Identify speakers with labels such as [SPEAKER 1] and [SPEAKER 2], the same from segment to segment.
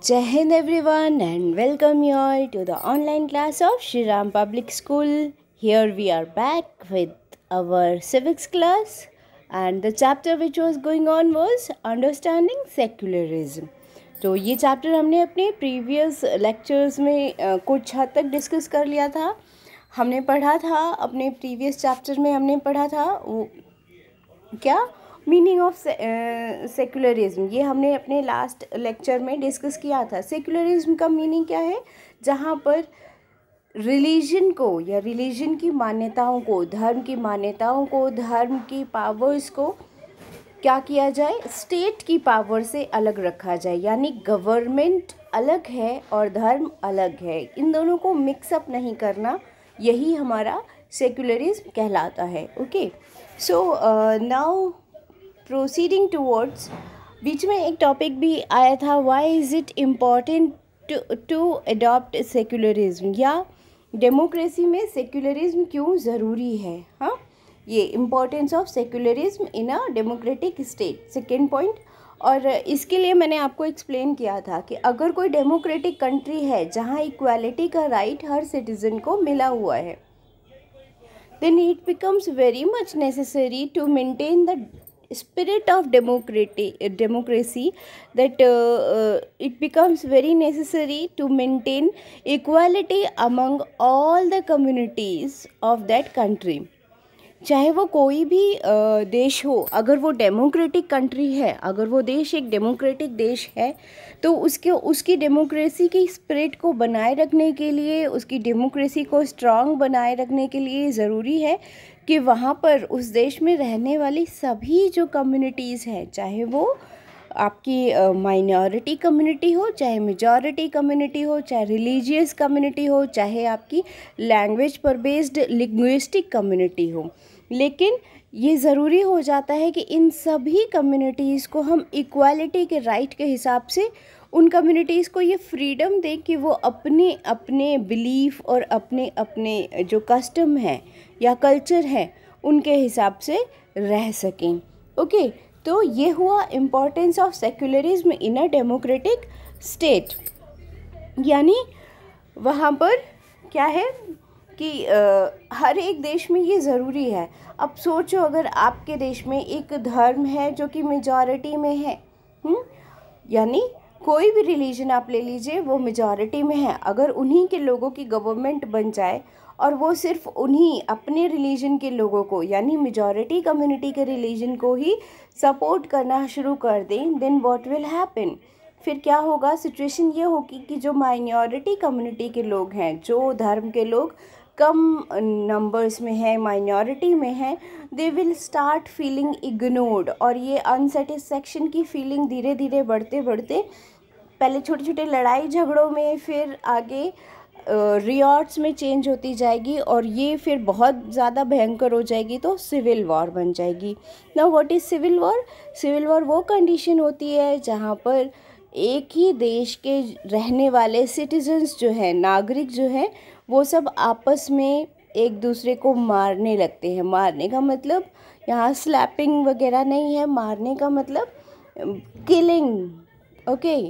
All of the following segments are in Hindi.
[SPEAKER 1] Jai Hind everyone and welcome you all to the online class of Shri Ram Public School. Here we are back with our civics class and the chapter which was going on was Understanding Secularism. तो ये चैप्टर हमने अपने प्रीवियस लेक्चर्स में कुछ हद तक डिस्कस कर लिया था। हमने पढ़ा था अपने प्रीवियस चैप्टर में हमने पढ़ा था वो क्या मीनिंग ऑफ सेक्युलरिज्म, ये हमने अपने लास्ट लेक्चर में डिस्कस किया था। सेक्युलरिज्म का मीनिंग क्या है? जहाँ पर रिलीजन को या रिलीजन की मान्यताओं को, धर्म की मान्यताओं को, धर्म की पावर्स को क्या किया जाए, स्टेट की पावर से अलग रखा जाए। यानी गवर्नमेंट अलग है और धर्म अलग है, इन दोनों को मिक्सअप नहीं करना, यही हमारा सेक्युलरिज्म कहलाता है। Okay, so now proceeding towards, बीच में एक टॉपिक भी आया था, why is it important to adopt secularism, या डेमोक्रेसी में सेक्युलरिज्म क्यों ज़रूरी है। हाँ, ये importance of secularism in a democratic state, second point. और इसके लिए मैंने आपको एक्सप्लेन किया था कि अगर कोई डेमोक्रेटिक कंट्री है जहाँ इक्वालिटी का राइट हर सिटीज़न को मिला हुआ है, then it becomes very much necessary to maintain the spirit of democracy, that it becomes very necessary to maintain equality among all the communities of that country. चाहे वो कोई भी देश हो, अगर वो डेमोक्रेटिक कंट्री है, अगर वो देश एक डेमोक्रेटिक देश है, तो उसकी डेमोक्रेसी की स्पिरिट को बनाए रखने के लिए, उसकी डेमोक्रेसी को स्ट्रांग बनाए रखने के लिए ज़रूरी है कि वहाँ पर उस देश में रहने वाली सभी जो कम्युनिटीज़ हैं, चाहे वो आपकी माइनॉरिटी कम्युनिटी हो, चाहे मेजॉरिटी कम्युनिटी हो, चाहे रिलीजियस कम्युनिटी हो, चाहे आपकी लैंग्वेज पर बेस्ड लिंग्विस्टिक कम्युनिटी हो, लेकिन ये ज़रूरी हो जाता है कि इन सभी कम्युनिटीज़ को हम इक्वालिटी के राइट के हिसाब से उन कम्युनिटीज़ को ये फ्रीडम दें कि वो अपने अपने बिलीफ और अपने अपने जो कस्टम है या कल्चर है उनके हिसाब से रह सकें। ओके, तो ये हुआ importance of secularism in a democratic state. यानी वहाँ पर क्या है कि हर एक देश में ये ज़रूरी है। अब सोचो, अगर आपके देश में एक धर्म है जो कि मेजॉरिटी में है, यानी कोई भी रिलीजन आप ले लीजिए, वो मेजॉरिटी में है, अगर उन्हीं के लोगों की गवर्नमेंट बन जाए और वो सिर्फ उन्हीं अपने रिलीजन के लोगों को, यानी मेजॉरिटी कम्युनिटी के रिलीजन को ही सपोर्ट करना शुरू कर दें, देन व्हाट विल हैपन, फिर क्या होगा? सिचुएशन ये होगी कि जो माइनॉरिटी कम्युनिटी के लोग हैं, जो धर्म के लोग कम नंबर्स में हैं, माइनॉरिटी में हैं, they will start feeling ignored, और ये अनसेटिस्फैक्शन की फीलिंग धीरे धीरे बढ़ते बढ़ते पहले छोटे छोटे लड़ाई झगड़ों में, फिर आगे रियॉट्स में चेंज होती जाएगी, और ये फिर बहुत ज़्यादा भयंकर हो जाएगी, तो सिविल वॉर बन जाएगी। Now what is civil war? Civil war वो कंडीशन होती है जहाँ पर एक ही देश के रहने वाले सिटीजन्स जो हैं, नागरिक जो हैं, वो सब आपस में एक दूसरे को मारने लगते हैं। मारने का मतलब यहाँ स्लैपिंग वगैरह नहीं है, मारने का मतलब killing. Okay,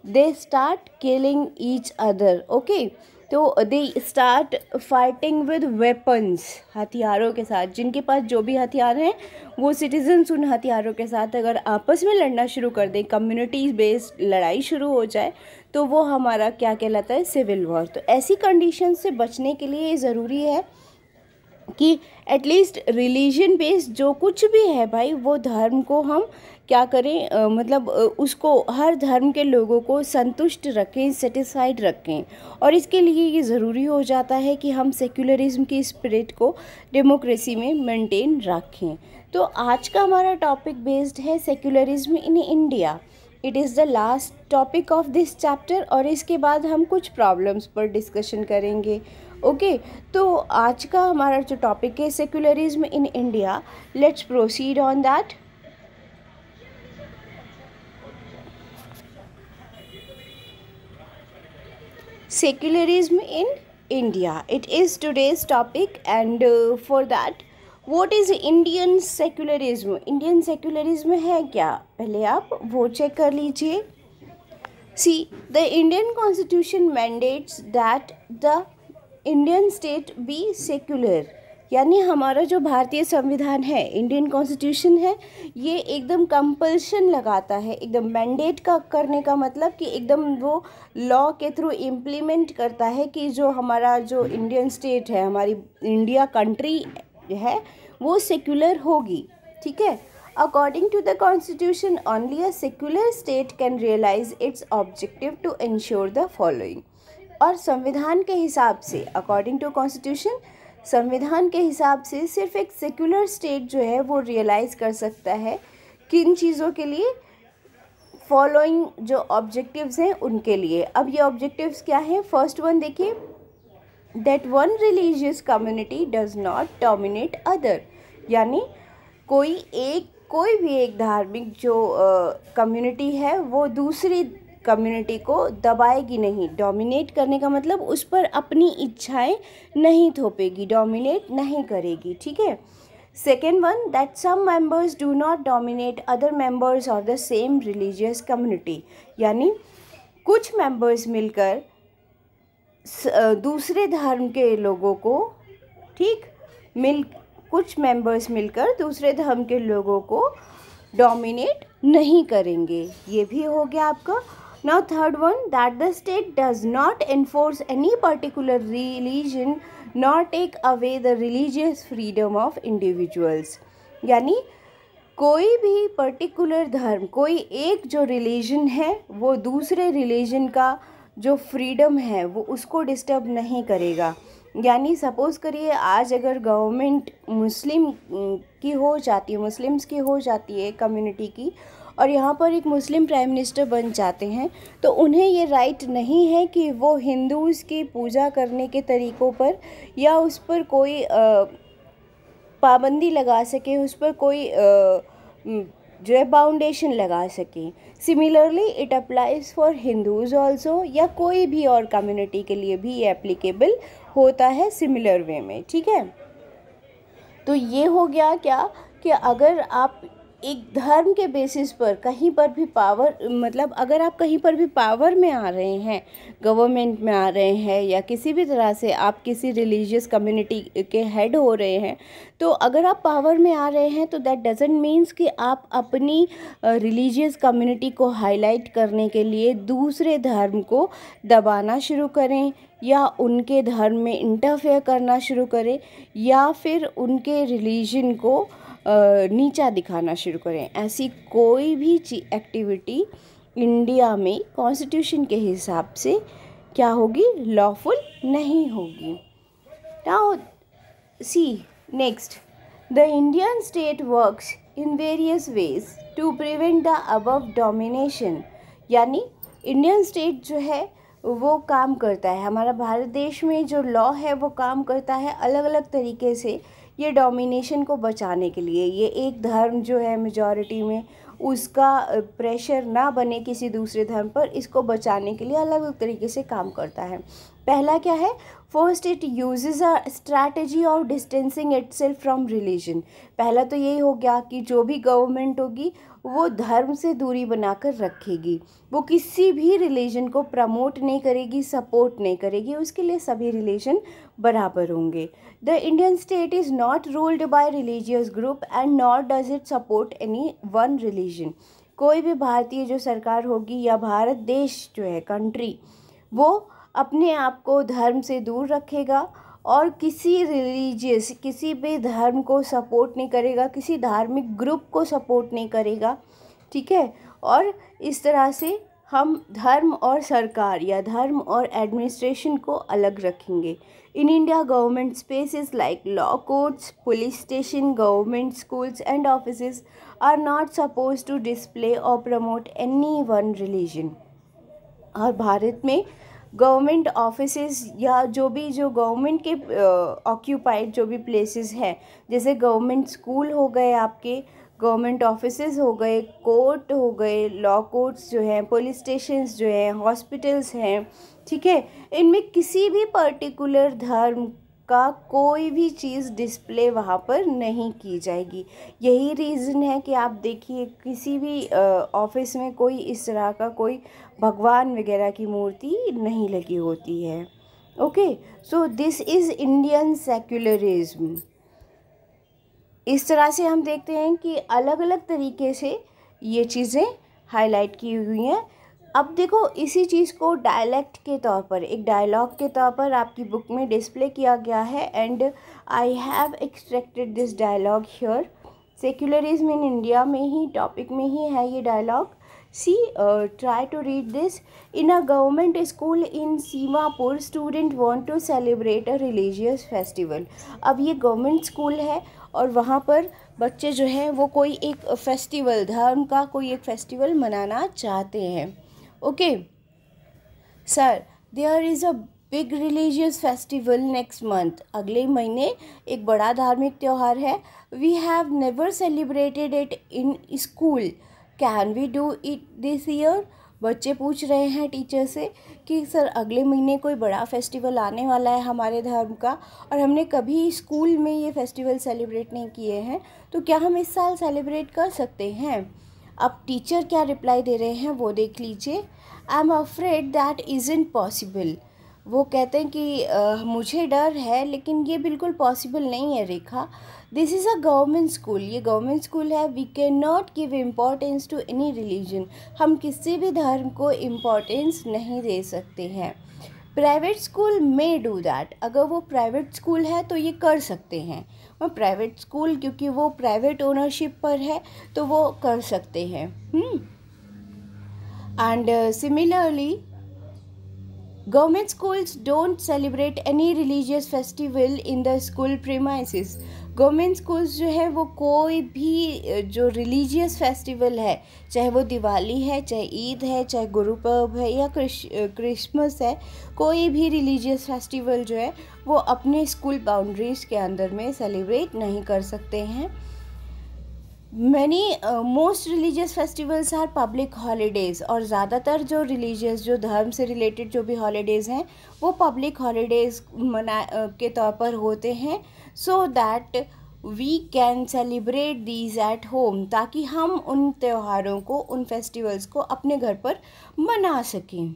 [SPEAKER 1] they start killing each other. Okay, तो they start fighting with weapons, हथियारों के साथ। जिनके पास जो भी हथियार हैं, वो सिटीजन्स उन हथियारों के साथ अगर आपस में लड़ना शुरू कर दें, कम्युनिटी बेस्ड लड़ाई शुरू हो जाए, तो वो हमारा क्या कहलाता है? Civil war. तो ऐसी कंडीशन से बचने के लिए ये ज़रूरी है कि एटलीस्ट रिलीजन बेस्ड जो कुछ भी है भाई, वो धर्म को हम क्या करें, मतलब उसको हर धर्म के लोगों को संतुष्ट रखें, सेटिस्फाइड रखें। और इसके लिए ये ज़रूरी हो जाता है कि हम सेक्युलरिज्म की स्पिरिट को डेमोक्रेसी में मेंटेन रखें। तो आज का हमारा टॉपिक बेस्ड है secularism in India. It is the last topic of this chapter, और इसके बाद हम कुछ प्रॉब्लम्स पर डिस्कशन करेंगे। ओके, तो आज का हमारा जो टॉपिक है secularism in India, let's proceed on that. Secularism in India, it is today's topic, and for that, what is Indian secularism? Indian secularism है क्या? पहले आप वो चेक कर लीजिए। See, the Indian Constitution mandates that the Indian state be secular. यानी हमारा जो भारतीय संविधान है, इंडियन कॉन्स्टिट्यूशन है, ये एकदम कंपल्शन लगाता है, एकदम मैंडेट का करने का मतलब कि एकदम वो लॉ के थ्रू इम्प्लीमेंट करता है कि जो हमारा जो इंडियन स्टेट है, हमारी इंडिया कंट्री है, वो सेक्युलर होगी. ठीक है. According to the Constitution, only a secular state can realize its objective to ensure the following. और संविधान के हिसाब से, अकॉर्डिंग टू कॉन्स्टिट्यूशन, संविधान के हिसाब से सिर्फ एक सेक्युलर स्टेट जो है वो रियलाइज कर सकता है किन चीज़ों के लिए, फॉलोइंग जो ऑब्जेक्टिव्स हैं उनके लिए. अब ये ऑब्जेक्टिव्स क्या हैं? फर्स्ट वन देखिए, that one religious community does not dominate other. यानी कोई भी एक धार्मिक जो कम्युनिटी है वो दूसरी कम्युनिटी को दबाएगी नहीं. डोमिनेट करने का मतलब उस पर अपनी इच्छाएं नहीं थोपेगी, डोमिनेट नहीं करेगी. ठीक है. Second one, that some members do not dominate other members of the same religious community. यानी कुछ मेंबर्स मिलकर दूसरे धर्म के लोगों को, कुछ मेंबर्स मिलकर दूसरे धर्म के लोगों को डोमिनेट नहीं करेंगे. ये भी हो गया आपका. Now third one, that the state does not enforce any particular religion nor take away the religious freedom of individuals. यानी कोई भी पर्टिकुलर धर्म, कोई एक जो रिलीजन है वो दूसरे रिलीजन का जो फ्रीडम है वो उसको डिस्टर्ब नहीं करेगा. यानी सपोज़ करिए आज अगर गवर्नमेंट मुस्लिम्स की हो जाती है कम्युनिटी की, और यहाँ पर एक मुस्लिम प्राइम मिनिस्टर बन जाते हैं, तो उन्हें ये राइट नहीं है कि वो हिंदूज़ की पूजा करने के तरीक़ों पर या उस पर कोई पाबंदी लगा सके, उस पर कोई जो है बाउंडेशन लगा सके. Similarly it applies for Hindus also, या कोई भी और कम्युनिटी के लिए भी ये एप्लीकेबल होता है सिमिलर वे में. ठीक है. तो ये हो गया क्या कि अगर आप एक धर्म के बेसिस पर कहीं पर भी पावर, मतलब अगर आप कहीं पर भी पावर में आ रहे हैं, गवर्नमेंट में आ रहे हैं, या किसी भी तरह से आप किसी रिलीजियस कम्युनिटी के हेड हो रहे हैं, तो अगर आप पावर में आ रहे हैं तो दैट डजंट मीन्स कि आप अपनी रिलीजियस कम्युनिटी को हाईलाइट करने के लिए दूसरे धर्म को दबाना शुरू करें, या उनके धर्म में इंटरफेयर करना शुरू करें, या फिर उनके रिलीजन को नीचा दिखाना शुरू करें. ऐसी कोई भी एक्टिविटी इंडिया में कॉन्स्टिट्यूशन के हिसाब से क्या होगी? लॉफुल नहीं होगी. Now see next, the Indian state works in various ways to prevent the above domination. यानी इंडियन स्टेट जो है वो काम करता है, हमारा भारत देश में जो लॉ है वो काम करता है अलग अलग तरीके से ये डोमिनेशन को बचाने के लिए. ये एक धर्म जो है मेजॉरिटी में, उसका प्रेशर ना बने किसी दूसरे धर्म पर, इसको बचाने के लिए अलग अलग तरीके से काम करता है. पहला क्या है? First, it uses a strategy of distancing itself from religion. पहला तो यही हो गया कि जो भी गवर्नमेंट होगी वो धर्म से दूरी बनाकर रखेगी, वो किसी भी रिलीजन को प्रमोट नहीं करेगी, सपोर्ट नहीं करेगी, उसके लिए सभी रिलीजन बराबर होंगे. The Indian state is not ruled by religious group and not does it support any one religion. कोई भी भारतीय जो सरकार होगी या भारत देश जो है कंट्री, वो अपने आप को धर्म से दूर रखेगा और किसी भी धर्म को सपोर्ट नहीं करेगा, किसी धार्मिक ग्रुप को सपोर्ट नहीं करेगा. ठीक है. और इस तरह से हम धर्म और सरकार या धर्म और एडमिनिस्ट्रेशन को अलग रखेंगे. In India government spaces like law courts, police station, government schools and offices are not suppose to display or promote any one religion. और भारत में गवर्नमेंट ऑफिसेस या जो गवर्नमेंट के ऑक्यूपाइड जो भी प्लेसेस हैं, जैसे गवर्नमेंट स्कूल हो गए, आपके गवर्नमेंट ऑफिसेस हो गए, कोर्ट हो गए, लॉ कोर्ट्स जो हैं, पुलिस स्टेशंस जो हैं, हॉस्पिटल्स हैं, ठीक है, इनमें किसी भी पर्टिकुलर धर्म का कोई भी चीज़ डिस्प्ले वहाँ पर नहीं की जाएगी। यही रीज़न है कि आप देखिए किसी भी ऑफिस में कोई इस तरह का कोई भगवान वगैरह की मूर्ति नहीं लगी होती है। Okay, so this is Indian secularism. इस तरह से हम देखते हैं कि अलग अलग तरीके से ये चीज़ें हाईलाइट की हुई हैं। अब देखो इसी चीज़ को डायलेक्ट के तौर पर, एक डायलॉग के तौर पर आपकी बुक में डिस्प्ले किया गया है, and I have extracted this dialogue here. Secularism in India में ही टॉपिक में ही है ये dialogue. See, try to read this. In a government school in Seemapur student want to celebrate a religious festival. अब ये गवर्नमेंट स्कूल है और वहाँ पर बच्चे जो हैं वो कोई एक फेस्टिवल, धर्म का कोई एक फेस्टिवल मनाना चाहते हैं। Okay sir, there is a big religious festival next month. अगले महीने एक बड़ा धार्मिक त्यौहार है। We have never celebrated it in school, can we do it this year. बच्चे पूछ रहे हैं टीचर से कि सर अगले महीने कोई बड़ा फेस्टिवल आने वाला है हमारे धर्म का, और हमने कभी स्कूल में ये फेस्टिवल सेलिब्रेट नहीं किए हैं, तो क्या हम इस साल सेलिब्रेट कर सकते हैं। अब टीचर क्या रिप्लाई दे रहे हैं वो देख लीजिए। I am afraid that isn't possible. वो कहते हैं कि मुझे डर है लेकिन ये बिल्कुल पॉसिबल नहीं है Rekha. This is a government school, ये गवर्नमेंट स्कूल है। We can not give importance to any religion, हम किसी भी धर्म को इम्पोर्टेंस नहीं दे सकते हैं। Private school may do that, अगर वो प्राइवेट स्कूल है तो ये कर सकते हैं। वो प्राइवेट स्कूल क्योंकि वो प्राइवेट ओनरशिप पर है तो वो कर सकते हैं। And similarly government schools don't celebrate any religious festival in the school premises. Government schools जो है वो कोई भी जो रिलीजियस फेस्टिवल है, चाहे वो दिवाली है, चाहे ईद है, चाहे गुरु पर्व है या क्रिसमस है, कोई भी रिलीजियस फेस्टिवल जो है वो अपने स्कूल बाउंड्रीज़ के अंदर में सेलिब्रेट नहीं कर सकते हैं। Many most religious festivals are public holidays, और ज़्यादातर जो रिलीजियस, जो धर्म से रिलेटेड जो भी हॉलीडेज़ हैं वो पब्लिक हॉलीडेज़ के तौर पर होते हैं। So that we can celebrate these at home, ताकि हम उन त्योहारों को, उन फेस्टिवल्स को अपने घर पर मना सकें।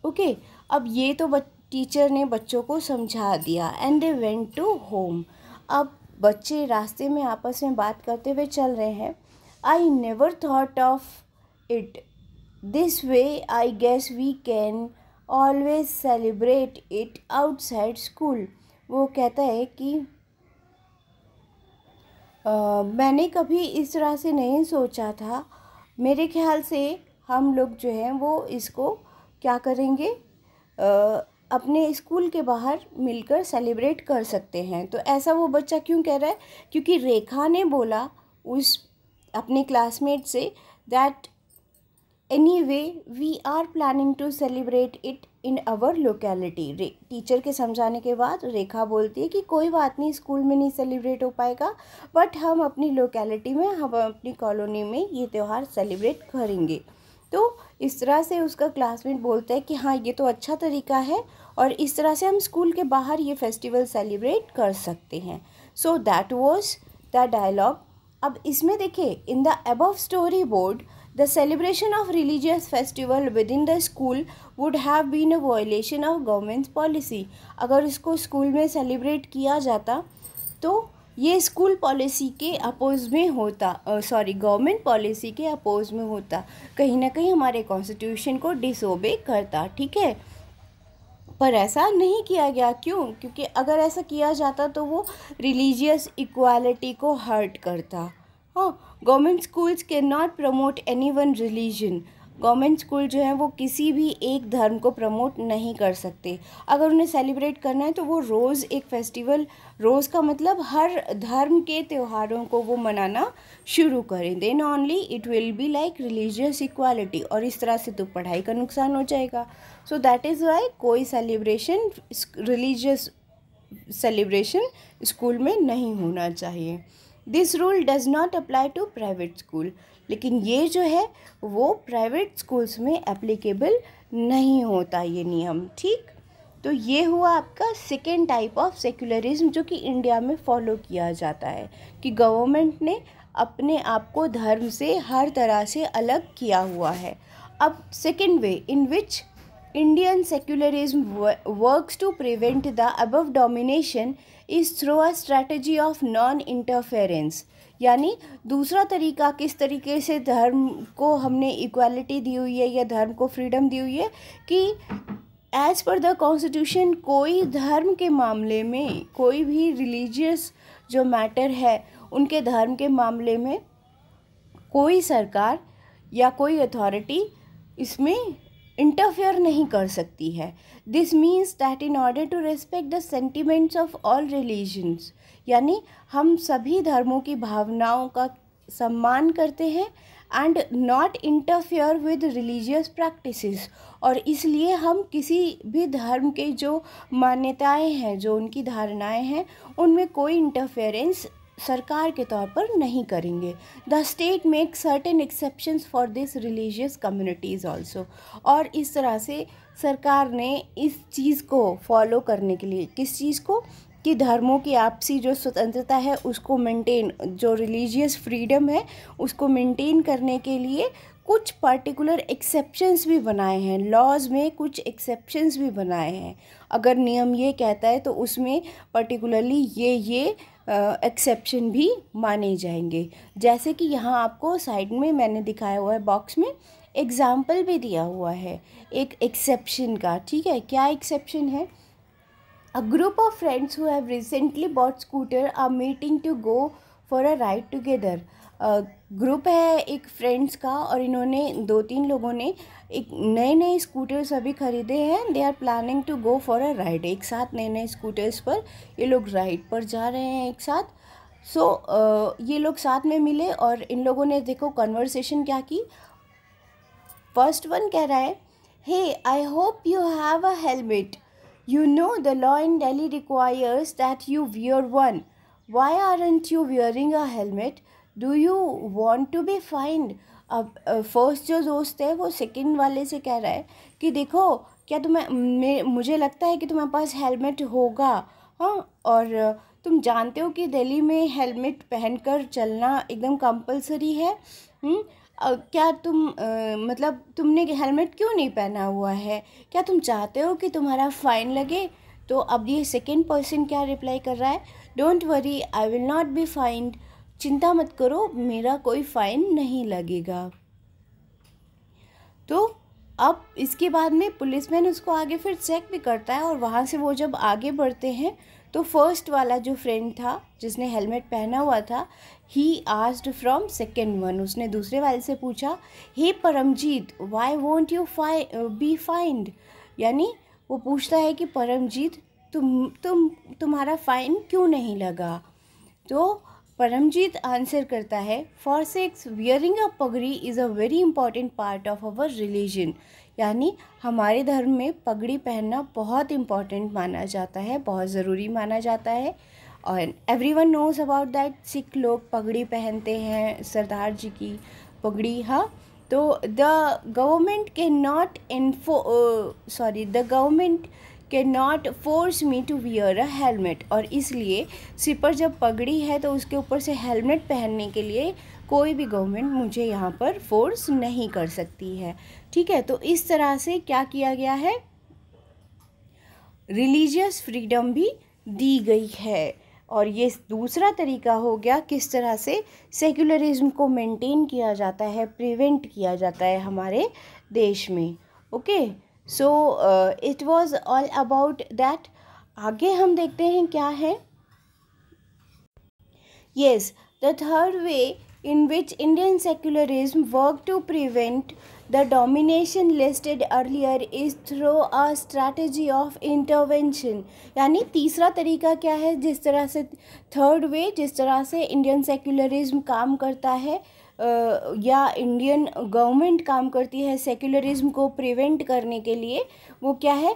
[SPEAKER 1] ओके, अब ये तो टीचर ने बच्चों को समझा दिया, and they went to home. अब बच्चे रास्ते में आपस में बात करते हुए चल रहे हैं। I never thought of it this way, I guess we can always celebrate it outside school. वो कहता है कि मैंने कभी इस तरह से नहीं सोचा था, मेरे ख्याल से हम लोग जो हैं वो इसको क्या करेंगे, अपने स्कूल के बाहर मिलकर सेलिब्रेट कर सकते हैं। तो ऐसा वो बच्चा क्यों कह रहा है, क्योंकि रेखा ने बोला उस अपने क्लासमेट से that anyway we are planning to celebrate it in our locality. Teacher के समझाने के बाद रेखा बोलती है कि कोई बात नहीं, स्कूल में नहीं सेलिब्रेट हो पाएगा, बट हम अपनी लोकेलिटी में, हम अपनी कॉलोनी में ये त्यौहार सेलिब्रेट करेंगे। तो इस तरह से उसका क्लासमेट बोलता है कि हाँ ये तो अच्छा तरीका है, और इस तरह से हम स्कूल के बाहर ये फेस्टिवल सेलिब्रेट कर सकते हैं। So that was the dialogue. अब इसमें देखिए, in the above story board the celebration of religious festival within the school would have been a violation of government policy. अगर इसको स्कूल में सेलिब्रेट किया जाता तो ये स्कूल पॉलिसी के अपोज में होता, गवर्नमेंट पॉलिसी के अपोज में होता, कहीं ना कहीं हमारे कॉन्स्टिट्यूशन को डिसोबे करता। ठीक है, पर ऐसा नहीं किया गया। क्यों? क्योंकि अगर ऐसा किया जाता तो वो रिलीजियस इक्वालिटी को हर्ट करता। हाँ, government schools can not promote any one religion. Government school जो है वो किसी भी एक धर्म को प्रमोट नहीं कर सकते। अगर उन्हें सेलिब्रेट करना है तो वो रोज़ एक फेस्टिवल, रोज़ का मतलब हर धर्म के त्योहारों को वो मनाना शुरू करें, then only it will be like religious equality, और इस तरह से तो पढ़ाई का नुकसान हो जाएगा। सो दैट इज़ वाई कोई सेलिब्रेशन, रिलीजियस सेलिब्रेशन स्कूल में नहीं होना चाहिए। This rule does not apply to private school, लेकिन ये जो है वो प्राइवेट स्कूल्स में एप्लीकेबल नहीं होता ये नियम। ठीक, तो ये हुआ आपका सेकेंड टाइप ऑफ सेक्युलरिज्म जो कि इंडिया में फॉलो किया जाता है, कि गवर्नमेंट ने अपने आप को धर्म से हर तरह से अलग किया हुआ है। अब second way in which Indian secularism works to prevent the above domination is through a strategy of non-interference। यानी दूसरा तरीका किस तरीके से धर्म को हमने इक्वालिटी दी हुई है या धर्म को फ्रीडम दी हुई है कि एज पर द कॉन्स्टिट्यूशन कोई धर्म के मामले में, कोई भी रिलीजियस जो मैटर है उनके धर्म के मामले में कोई सरकार या कोई अथॉरिटी इसमें इंटरफेयर नहीं कर सकती है। This means that in order to respect the sentiments of all religions, यानी हम सभी धर्मों की भावनाओं का सम्मान करते हैं and not interfere with religious practices, और इसलिए हम किसी भी धर्म के जो मान्यताएं हैं, जो उनकी धारणाएं हैं, उनमें कोई इंटरफेरेंस सरकार के तौर पर नहीं करेंगे। The state make certain exceptions for this religious communities also. और इस तरह से सरकार ने इस चीज़ को फॉलो करने के लिए, किस चीज़ को, कि धर्मों की आपसी जो स्वतंत्रता है उसको मेंटेन, जो रिलीजियस फ्रीडम है उसको मेंटेन करने के लिए कुछ पर्टिकुलर एक्सेप्शंस भी बनाए हैं, लॉज में कुछ एक्सेप्शंस भी बनाए हैं। अगर नियम ये कहता है तो उसमें पर्टिकुलरली ये एक्सेप्शन भी माने जाएंगे। जैसे कि यहाँ आपको साइड में मैंने दिखाया हुआ है बॉक्स में, एग्जाम्पल भी दिया हुआ है एक एक्सेप्शन का। ठीक है, क्या एक्सेप्शन है? A group of friends who have recently bought scooter are meeting to go for a ride together। Group है एक फ्रेंड्स का और इन्होंने 2-3 लोगों ने एक नए स्कूटर्स अभी ख़रीदे हैं। They are planning to go for a ride. एक साथ नए स्कूटर्स पर ये लोग राइड पर जा रहे हैं एक साथ। ये लोग साथ में मिले और इन लोगों ने देखो कन्वर्सेशन क्या की। फर्स्ट वन कह रहा है, hey I hope you have a helmet, you know the law in Delhi requires that you wear one, why aren't you wearing a helmet, do you want to be fined। अब फर्स्ट जो दोस्त है वो सेकंड वाले से कह रहा है कि देखो क्या मुझे लगता है कि तुम्हारे पास हेलमेट होगा, हाँ, और तुम जानते हो कि दिल्ली में हेलमेट पहनकर चलना एकदम कंपलसरी है। क्या तुम मतलब तुमने हेलमेट क्यों नहीं पहना हुआ है, क्या तुम चाहते हो कि तुम्हारा फ़ाइन लगे? तो अब ये सेकेंड पर्सन क्या रिप्लाई कर रहा है, don't worry I will not be find, चिंता मत करो मेरा कोई फ़ाइन नहीं लगेगा। तो अब इसके बाद में पुलिसमैन उसको आगे फिर चेक भी करता है और वहाँ से वो जब आगे बढ़ते हैं तो फर्स्ट वाला जो फ्रेंड था जिसने हेलमेट पहना हुआ था, he asked from second one, उसने दूसरे वाले से पूछा, hey Paramjeet why won't you be fined, यानी वो पूछता है कि परमजीत तुम्हारा फ़ाइन क्यों नहीं लगा? तो परमजीत आंसर करता है, फॉर सिक्स वियरिंग अ पगड़ी is a very important part of our religion, यानी हमारे धर्म में पगड़ी पहनना बहुत इम्पॉर्टेंट माना जाता है, बहुत ज़रूरी माना जाता है। और everyone knows about that, Sikh लोग पगड़ी पहनते हैं, सरदार जी की पगड़ी। हाँ, तो the government can not force me to wear a helmet, और इसलिए सिर पर जब पगड़ी है तो उसके ऊपर से हेलमेट पहनने के लिए कोई भी गवर्नमेंट मुझे यहाँ पर फोर्स नहीं कर सकती है। ठीक है, तो इस तरह से क्या किया गया है, रिलीजियस फ्रीडम भी दी गई है। और ये दूसरा तरीका हो गया किस तरह से सेक्युलरिज्म को मेंटेन किया जाता है, प्रिवेंट किया जाता है हमारे देश में। Okay, so it was all about that. आगे हम देखते हैं क्या है। Yes, the third way in which Indian secularism worked to prevent the domination listed earlier is through a strategy of intervention। यानी तीसरा तरीका क्या है, जिस तरह से थर्ड वे, जिस तरह से इंडियन सेक्युलरिज्म काम करता है या इंडियन गवर्नमेंट काम करती है सेक्युलरिज्म को प्रिवेंट करने के लिए, वो क्या है,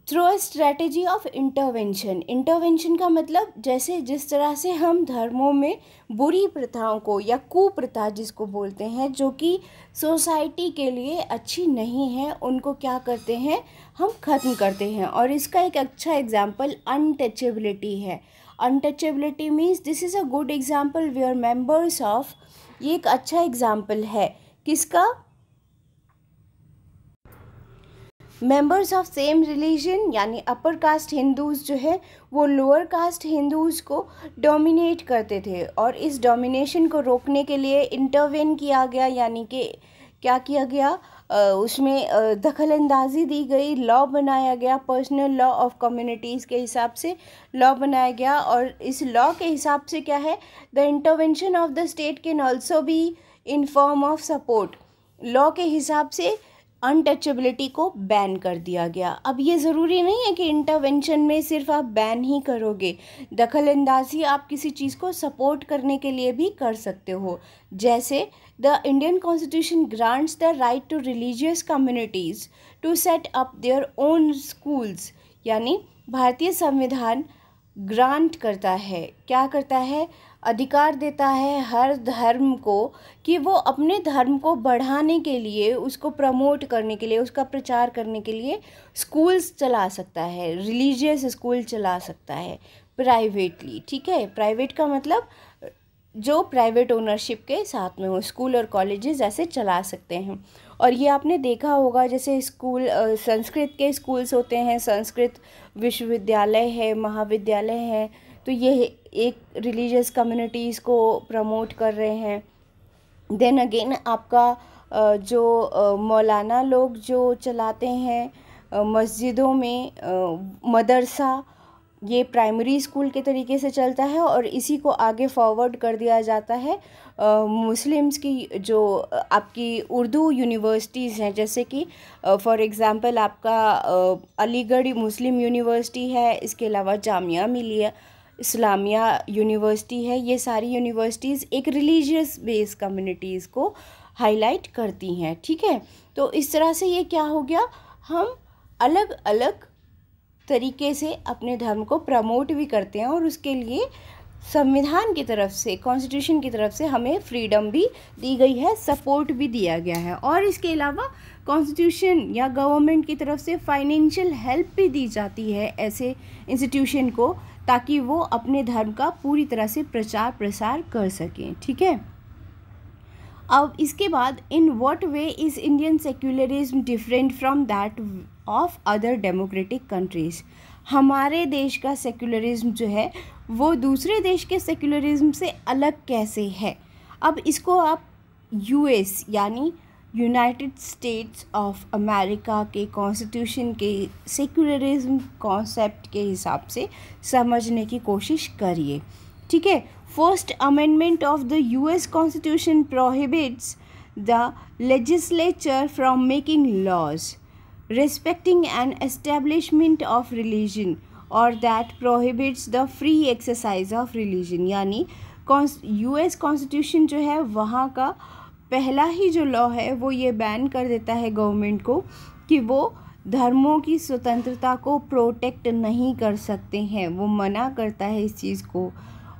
[SPEAKER 1] through a strategy of intervention. Intervention का मतलब जैसे जिस तरह से हम धर्मों में बुरी प्रथाओं को या कुप्रथा जिसको बोलते हैं जो कि सोसाइटी के लिए अच्छी नहीं है, उनको क्या करते हैं, हम ख़त्म करते हैं। और इसका एक अच्छा एग्जाम्पल अनटचेबिलिटी है। Untouchability means this is a good example where members of, ये एक अच्छा एग्जाम्पल है किसका, मेंबर्स ऑफ सेम रिलीजन, यानी अपर कास्ट हिंदूज़ जो है वो लोअर कास्ट हिंदूज़ को डोमिनेट करते थे। और इस डोमिनेशन को रोकने के लिए इंटरवेन किया गया, यानी कि क्या किया गया, उसमें दखल अंदाजी दी गई, लॉ बनाया गया, पर्सनल लॉ ऑफ कम्युनिटीज़ के हिसाब से लॉ बनाया गया। और इस लॉ के हिसाब से क्या है, the intervention of the state can also be in form of support. Law के हिसाब से अनटचेबिलिटी को बैन कर दिया गया। अब ये ज़रूरी नहीं है कि इंटरवेंशन में सिर्फ आप बैन ही करोगे, दखल अंदाजी आप किसी चीज़ को सपोर्ट करने के लिए भी कर सकते हो। जैसे the Indian constitution grants the right to religious communities to set up their own schools, यानी भारतीय संविधान ग्रांट करता है, क्या करता है, अधिकार देता है हर धर्म को कि वो अपने धर्म को बढ़ाने के लिए, उसको प्रमोट करने के लिए, उसका प्रचार करने के लिए स्कूल्स चला सकता है, रिलीजियस स्कूल चला सकता है प्राइवेटली। ठीक है, प्राइवेट का मतलब जो प्राइवेट ओनरशिप के साथ में हो, स्कूल और कॉलेजेस ऐसे चला सकते हैं। और ये आपने देखा होगा जैसे स्कूल, संस्कृत के स्कूल्स होते हैं, संस्कृत विश्वविद्यालय है, महाविद्यालय है, तो ये एक रिलीजियस कम्युनिटीज़ को प्रमोट कर रहे हैं। देन अगेन आपका जो मौलाना लोग जो चलाते हैं मस्जिदों में मदरसा, ये प्राइमरी स्कूल के तरीके से चलता है और इसी को आगे फॉरवर्ड कर दिया जाता है मुस्लिम्स की जो आपकी उर्दू यूनिवर्सिटीज़ हैं, जैसे कि फॉर एग्ज़ाम्पल आपका अलीगढ़ मुस्लिम यूनिवर्सिटी है, इसके अलावा जामिया मिलिया इस्लामिया यूनिवर्सिटी है। ये सारी यूनिवर्सिटीज़ एक रिलीजियस बेस कम्युनिटीज़ को हाईलाइट करती हैं। ठीक है, तो इस तरह से ये क्या हो गया, हम अलग अलग तरीके से अपने धर्म को प्रमोट भी करते हैं और उसके लिए संविधान की तरफ से, कॉन्स्टिट्यूशन की तरफ से हमें फ्रीडम भी दी गई है, सपोर्ट भी दिया गया है। और इसके अलावा कॉन्स्टिट्यूशन या गवर्नमेंट की तरफ से फाइनेंशियल हेल्प भी दी जाती है ऐसे इंस्टीट्यूशन को, ताकि वो अपने धर्म का पूरी तरह से प्रचार प्रसार कर सकें। ठीक है, अब इसके बाद in what way is Indian secularism different from that of other democratic countries. हमारे देश का सेक्युलरिज्म जो है वो दूसरे देश के सेक्युलरिज्म से अलग कैसे है। अब इसको आप यूएस यानी यूनाइटेड स्टेट्स ऑफ अमेरिका के कॉन्स्टिट्यूशन के सेक्युलरिज्म कॉन्सेप्ट के हिसाब से समझने की कोशिश करिए। ठीक है, first amendment of the US constitution prohibits the legislature from making laws respecting an establishment of religion or that prohibits the free exercise of religion। यानी यूएस कॉन्स्टिट्यूशन जो है वहाँ का पहला ही जो लॉ है वो ये बैन कर देता है गवर्नमेंट को कि वो धर्मों की स्वतंत्रता को प्रोटेक्ट नहीं कर सकते हैं, वो मना करता है इस चीज़ को।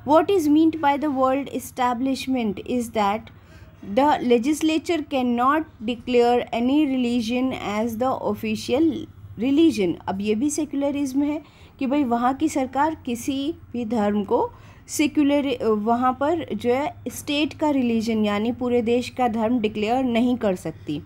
[SPEAKER 1] What is meant by the word establishment is that the legislature cannot declare any religion as the official religion। अब ये भी सेक्युलरिज्म है कि भाई वहाँ की सरकार किसी भी धर्म को सेक्युलर, वहाँ पर जो है स्टेट का रिलीजन यानी पूरे देश का धर्म डिक्लेयर नहीं कर सकती।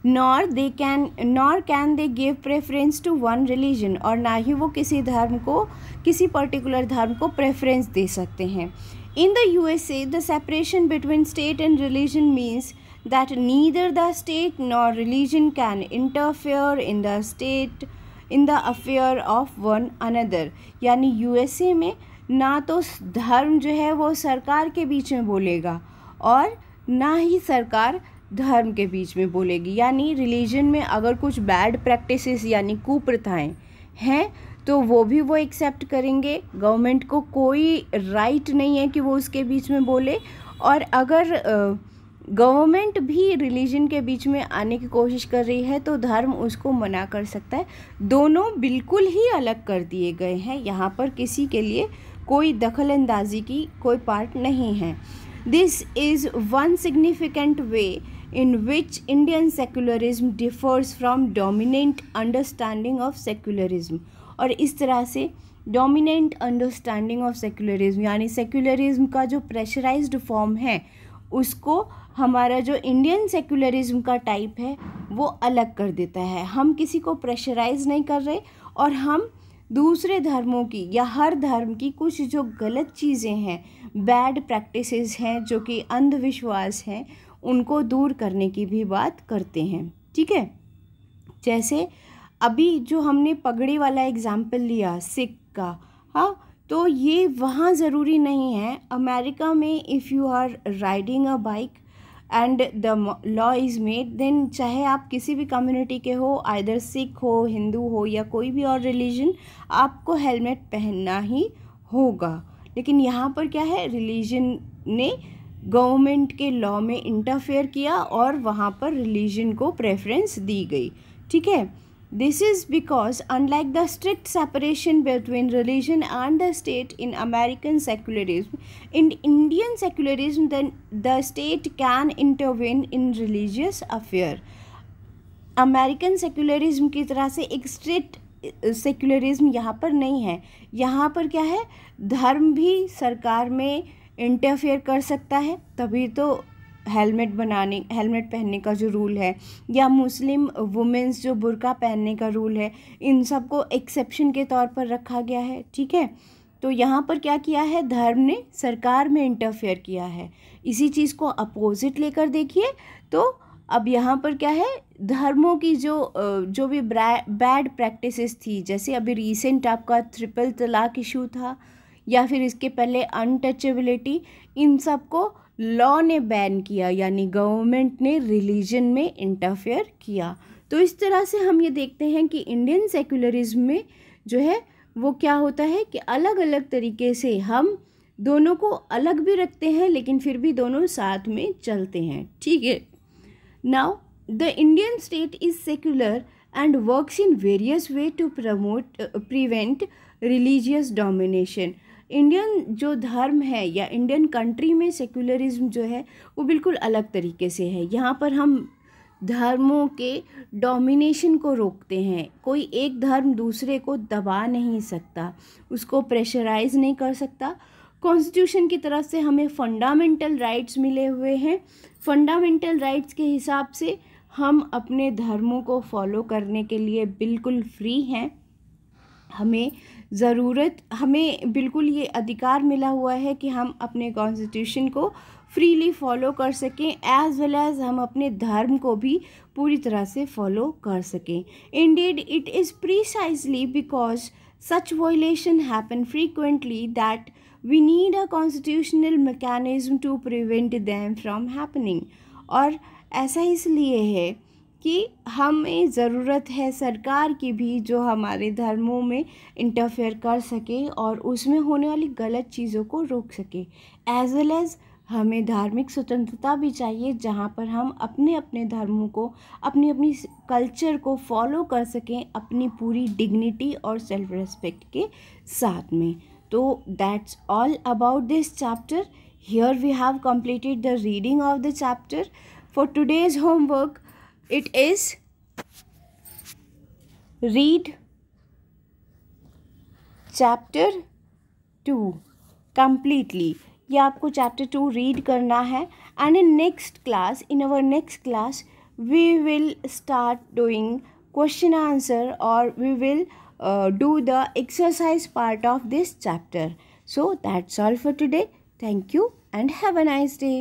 [SPEAKER 1] Nor can they give preference to one religion, और ना ही वो किसी धर्म को, किसी पर्टिकुलर धर्म को प्रेफरेंस दे सकते हैं। In the USA, the separation between state and religion means that neither the state nor religion can interfere in the affair of one another। यानी USA में ना तो धर्म जो है वो सरकार के बीच में बोलेगा और ना ही सरकार धर्म के बीच में बोलेगी। यानी रिलीजन में अगर कुछ बैड प्रैक्टिसेस यानी कुप्रथाएं हैं तो वो भी वो एक्सेप्ट करेंगे, गवर्नमेंट को कोई राइट नहीं है कि वो उसके बीच में बोले। और अगर गवर्नमेंट भी रिलीजन के बीच में आने की कोशिश कर रही है तो धर्म उसको मना कर सकता है। दोनों बिल्कुल ही अलग कर दिए गए हैं, यहाँ पर किसी के लिए कोई दखल अंदाजी की कोई पार्ट नहीं है। This is one significant way in which Indian secularism differs from dominant understanding of secularism। और इस तरह से dominant understanding of secularism यानी secularism का जो pressurized form है उसको हमारा जो इंडियन सेक्युलरिज्म का टाइप है वो अलग कर देता है। हम किसी को प्रेशराइज नहीं कर रहे और हम दूसरे धर्मों की या हर धर्म की कुछ जो गलत चीज़ें हैं, बैड प्रैक्टिसेस हैं, जो कि अंधविश्वास हैं, उनको दूर करने की भी बात करते हैं। ठीक है, जैसे अभी जो हमने पगड़ी वाला एग्जाम्पल लिया सिख का, हाँ, तो ये वहाँ ज़रूरी नहीं है। अमेरिका में if you are riding a bike and the law is made, then चाहे आप किसी भी कम्युनिटी के हो, आइदर सिख हो, हिंदू हो या कोई भी और रिलीजन, आपको हेलमेट पहनना ही होगा। लेकिन यहाँ पर क्या है, रिलीजन ने गवर्नमेंट के लॉ में इंटरफेयर किया और वहाँ पर रिलीजन को प्रेफरेंस दी गई। ठीक है, this is because unlike the strict separation between religion and the state in American secularism, in Indian secularism the state can intervene in religious affair. American secularism की तरह से एक स्ट्रिक्ट सेक्युलरिज्म यहाँ पर नहीं है। यहाँ पर क्या है, धर्म भी सरकार में इंटरफेयर कर सकता है, तभी तो हेलमेट पहनने का जो रूल है, या मुस्लिम वुमेन्स जो बुर्का पहनने का रूल है, इन सब को एक्सेप्शन के तौर पर रखा गया है। ठीक है, तो यहाँ पर क्या किया है, धर्म ने सरकार में इंटरफेयर किया है। इसी चीज़ को अपोजिट लेकर देखिए तो अब यहाँ पर क्या है, धर्मों की जो भी बैड प्रैक्टिसेस थी, जैसे अभी रिसेंट आपका ट्रिपल तलाक इशू था, या फिर इसके पहले अनटचेबिलिटी, इन सब को लॉ ने बैन किया, यानी गवर्नमेंट ने रिलीजन में इंटरफेयर किया। तो इस तरह से हम ये देखते हैं कि इंडियन सेक्युलरिज्म में जो है वो क्या होता है कि अलग अलग तरीके से हम दोनों को अलग भी रखते हैं, लेकिन फिर भी दोनों साथ में चलते हैं। ठीक है, now the Indian state is secular and works in various way to prevent religious domination। Indian जो धर्म है या इंडियन कंट्री में सेक्युलरिज्म जो है वो बिल्कुल अलग तरीके से है। यहाँ पर हम धर्मों के डोमिनेशन को रोकते हैं। कोई एक धर्म दूसरे को दबा नहीं सकता, उसको प्रेशराइज नहीं कर सकता। कॉन्स्टिट्यूशन की तरफ से हमें फंडामेंटल राइट्स मिले हुए हैं। फंडामेंटल राइट्स के हिसाब से हम अपने धर्मों को फॉलो करने के लिए बिल्कुल फ्री हैं। हमें बिल्कुल ये अधिकार मिला हुआ है कि हम अपने कॉन्स्टिट्यूशन को फ्रीली फॉलो कर सकें, एज वेल एज हम अपने धर्म को भी पूरी तरह से फॉलो कर सकें। Indeed it is precisely because such violation happen frequently that we need a constitutional mechanism to prevent them from happening। और ऐसा इसलिए है कि हमें ज़रूरत है सरकार की भी जो हमारे धर्मों में इंटरफेयर कर सके और उसमें होने वाली गलत चीज़ों को रोक सके। एज वेल एज हमें धार्मिक स्वतंत्रता भी चाहिए, जहाँ पर हम अपने अपने धर्मों को, अपनी अपनी कल्चर को फॉलो कर सकें अपनी पूरी डिग्निटी और सेल्फ रिस्पेक्ट के साथ में। तो that's all about this chapter. Here we have completed the reading of the chapter. For today's homework, it is read chapter 2 completely। ये आपको चैप्टर 2 रीड करना है, and in our next class we will start doing question answer, or we will do the exercise part of this chapter. So that's all for today. Thank you and have a nice day.